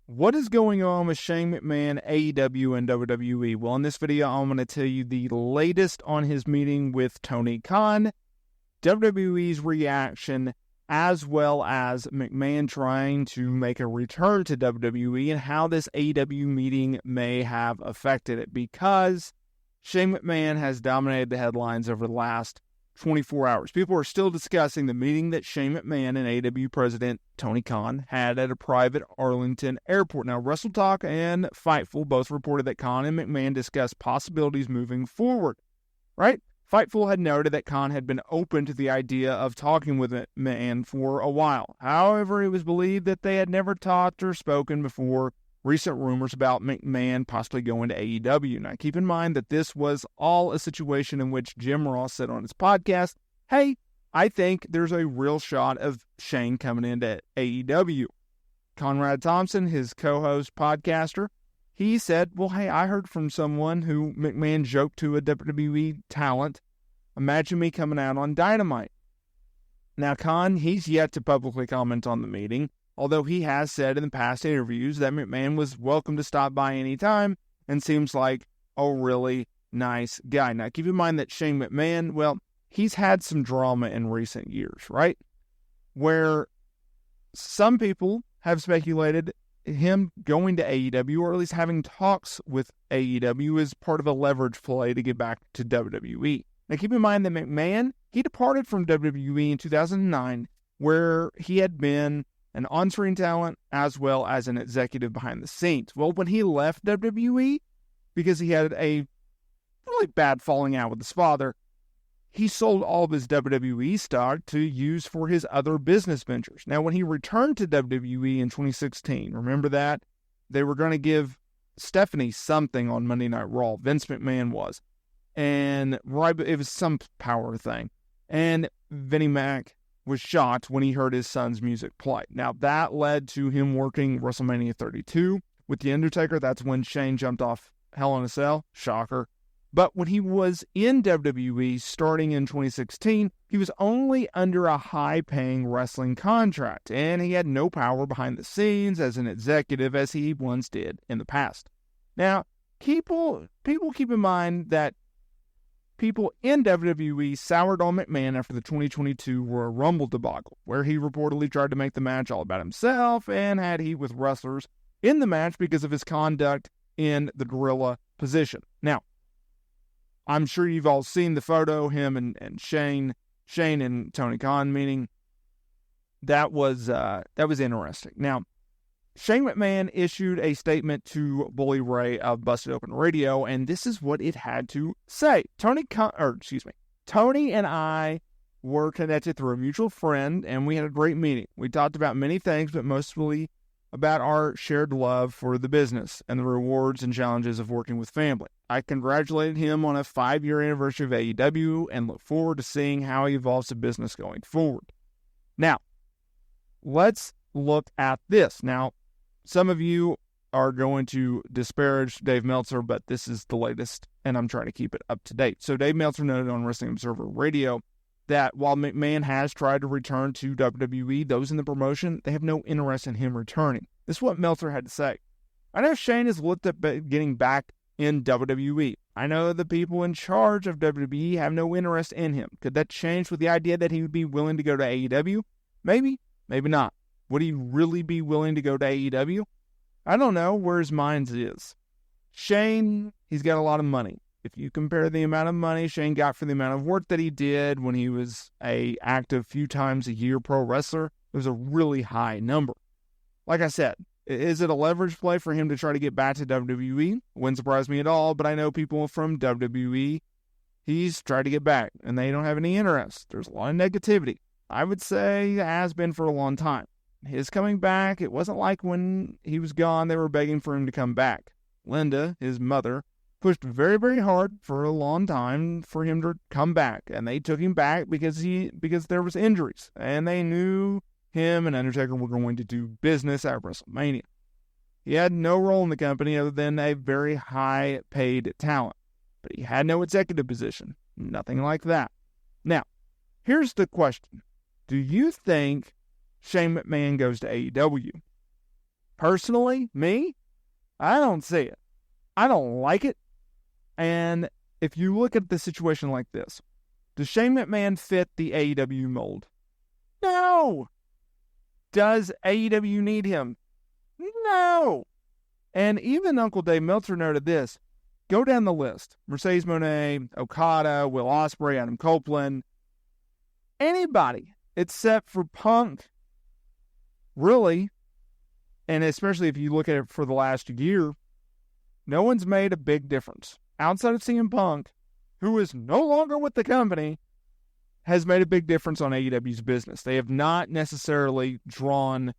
What is going on with Shane McMahon, AEW, and WWE? Well, in this video, I'm going to tell you the latest on his meeting with Tony Khan, WWE's reaction, as well as McMahon trying to make a return to WWE and how this AEW meeting may have affected it, because Shane McMahon has dominated the headlines over the last 24 hours. People are still discussing the meeting that Shane McMahon and AEW president Tony Khan had at a private Arlington airport. Now, WrestleTalk and Fightful both reported that Khan and McMahon discussed possibilities moving forward, right? Fightful had noted that Khan had been open to the idea of talking with McMahon for a while. However, it was believed that they had never talked or spoken before recent rumors about McMahon possibly going to AEW. Now, keep in mind that this was all a situation in which Jim Ross said on his podcast, hey, I think there's a real shot of Shane coming into AEW. Conrad Thompson, his co-host podcaster, he said, well, hey, I heard from someone who McMahon joked to a WWE talent, imagine me coming out on Dynamite. Now, Khan, he's yet to publicly comment on the meeting, although he has said in the past interviews that McMahon was welcome to stop by anytime and seems like a really nice guy. Now, keep in mind that Shane McMahon, well, he's had some drama in recent years, right? Where some people have speculated him going to AEW, or at least having talks with AEW, as part of a leverage play to get back to WWE. Now, keep in mind that McMahon, he departed from WWE in 2009, where he had been an on-screen talent as well as an executive behind the scenes. Well, when he left WWE, because he had a really bad falling out with his father, he sold all of his WWE stock to use for his other business ventures. Now, when he returned to WWE in 2016, remember that? They were going to give Stephanie something on Monday Night Raw. Vince McMahon was. And right, it was some power thing. And Vinnie Mac was shocked when he heard his son's music play. Now, that led to him working WrestleMania 32 with The Undertaker. That's when Shane jumped off Hell in a Cell. Shocker. But when he was in WWE starting in 2016, he was only under a high-paying wrestling contract, and he had no power behind the scenes as an executive as he once did in the past. Now, people keep in mind that people in WWE soured on McMahon after the 2022 Royal Rumble debacle, where he reportedly tried to make the match all about himself and had heat with wrestlers in the match because of his conduct in the gorilla position. Now, I'm sure you've all seen the photo, him and Shane and Tony Khan meeting. That was interesting. Now, Shane McMahon issued a statement to Bully Ray of Busted Open Radio, and this is what it had to say. Tony and I were connected through a mutual friend, and we had a great meeting. We talked about many things, but mostly about our shared love for the business and the rewards and challenges of working with family. I congratulated him on a 5-year anniversary of AEW and look forward to seeing how he evolves the business going forward. Now, let's look at this. Now, some of you are going to disparage Dave Meltzer, but this is the latest, and I'm trying to keep it up to date. So Dave Meltzer noted on Wrestling Observer Radio that while McMahon has tried to return to WWE, those in the promotion, they have no interest in him returning. This is what Meltzer had to say. I know Shane has looked at getting back in WWE. I know the people in charge of WWE have no interest in him. Could that change with the idea that he would be willing to go to AEW? Maybe, maybe not. Would he really be willing to go to AEW? I don't know where his mind is. Shane, he's got a lot of money. If you compare the amount of money Shane got for the amount of work that he did when he was a active few times a year pro wrestler, it was a really high number. Like I said, is it a leverage play for him to try to get back to WWE? Wouldn't surprise me at all, but I know people from WWE, he's tried to get back, and they don't have any interest. There's a lot of negativity. I would say it has been for a long time. His coming back, it wasn't like when he was gone, they were begging for him to come back. Linda, his mother, pushed very, very hard for a long time for him to come back, and they took him back because there was injuries, and they knew him and Undertaker were going to do business at WrestleMania. He had no role in the company other than a very high-paid talent, but he had no executive position, nothing like that. Now, here's the question. Do you think Shane McMahon goes to AEW? Personally, me, I don't see it. I don't like it. And if you look at the situation like this, does Shane McMahon fit the AEW mold? No. Does AEW need him? No. And even Uncle Dave Meltzer noted this. Go down the list. Mercedes Moné, Okada, Will Ospreay, Adam Copeland. Anybody except for Punk, really, and especially if you look at it for the last year, no one's made a big difference. Outside of CM Punk, who is no longer with the company, has made a big difference on AEW's business. They have not necessarily drawn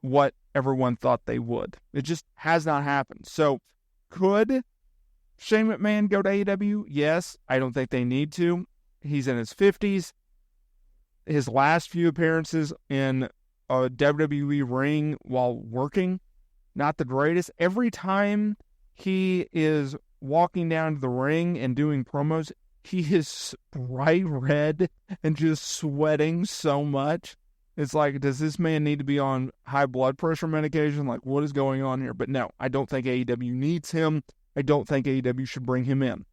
what everyone thought they would. It just has not happened. So, could Shane McMahon go to AEW? Yes. I don't think they need to. He's in his 50s. His last few appearances in a WWE ring while working, not the greatest. Every time he is walking down to the ring and doing promos, he is bright red and just sweating so much. It's like, does this man need to be on high blood pressure medication? Like, what is going on here? But no, I don't think AEW needs him. I don't think AEW should bring him in.